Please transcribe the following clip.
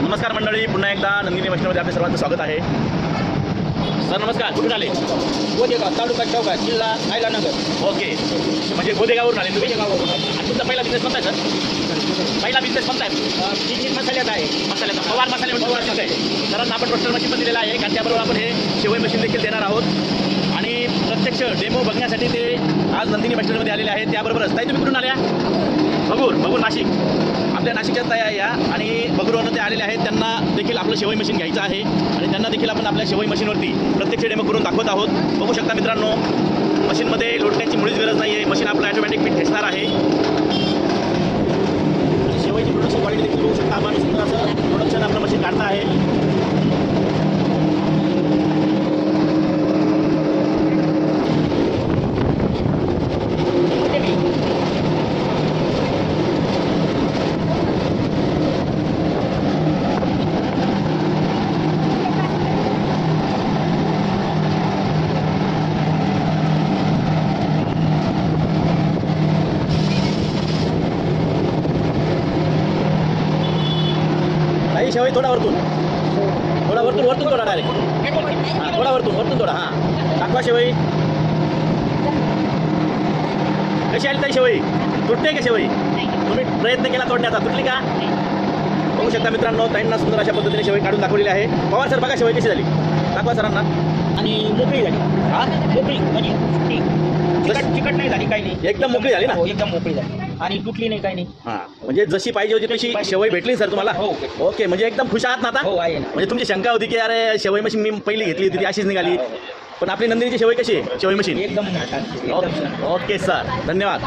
नमस्कार मंडळी, पुन्हा एकदा नंदिनी वैष्णवमध्ये आपले सर्वांचं स्वागत आहे. सर नमस्कार, कुठून आले? गोदेगाव तालुका चौका जिल्हा आयलानगर. ओके, म्हणजे गोदेगावरून आले तुम्ही? आणि तुमचा पहिला बिझनेस कोणता आहे सर? पहिला बिझनेस कोणता आहे? बिझनेस मसाल्यात आहे. मसाल्याचा पवार मसाले म्हणजे पवार ठीक आहे. सरांना आपण रोस्टर मशीन पण दिलेलं आहे आणि त्याबरोबर आपण हे शेवई मशीन देखील देणार आहोत. आणि प्रत्यक्ष डेमो बघण्यासाठी ते आज नंदिनी वैष्णवमध्ये आलेले आहेत. त्याबरोबरच ताई तुम्ही कुठून आल्या? बघूर नाशिक. आपल्या नाशिकच्या ताई या आणि बघूरवरून ते आलेले आहेत. त्यांना देखील आपलं शेवई मशीन घ्यायचं आहे आणि त्यांना देखील आपण आपल्या शेवई मशीनवरती प्रत्यक्ष डेमो करून दाखवत आहोत. बघू शकता मित्रांनो, मशीनमध्ये लोटण्याची मुळीच गरज नाही आहे. मशीन आपलं ॲटोमॅटिक पीठ ठेचणार आहे. शेवईची प्रोडक्शन क्वालिटी देखील बघू शकता आपण. सुंदर असं प्रोडक्शन आपलं मशीन काढतं आहे. शेवई थोडा वरतून थोडा डायरेक्ट. हां, थोडा वरतून थोडा. हां, दाखवा शेवई कशी आली ताई. शेवई तुटते का? शेवई तुम्ही प्रयत्न केला तोडण्याचा, तुटली का? बघू शकता मित्रांनो, ताईंना सुंदर अशा पद्धतीने शेवई काढून दाखवलेली आहे. पवार सर बघा शेवई कशी झाली, दाखवा सरांना. आणि मोकळी झाली. हां, मोकळी म्हणजे चिकट नाही झाली, काही नाही. एकदम मोकळी झाली ना? हो, एकदम मोकळी झाली आणि तुटली नाही, काही नाही. हां, म्हणजे जशी पाहिजे होती तशी शेवई भेटली सर तुम्हाला? हो. ओके, म्हणजे एकदम खुश आहात ना आता? हो, आहे ना. म्हणजे तुमची शंका होती की अरे शेवई मशीन मी पहिली घेतली होती ती अशीच निघाली, पण आपली नंदिनीची शेवई कशी आहे? शेवई मशीन एकदम ओके सर, धन्यवाद.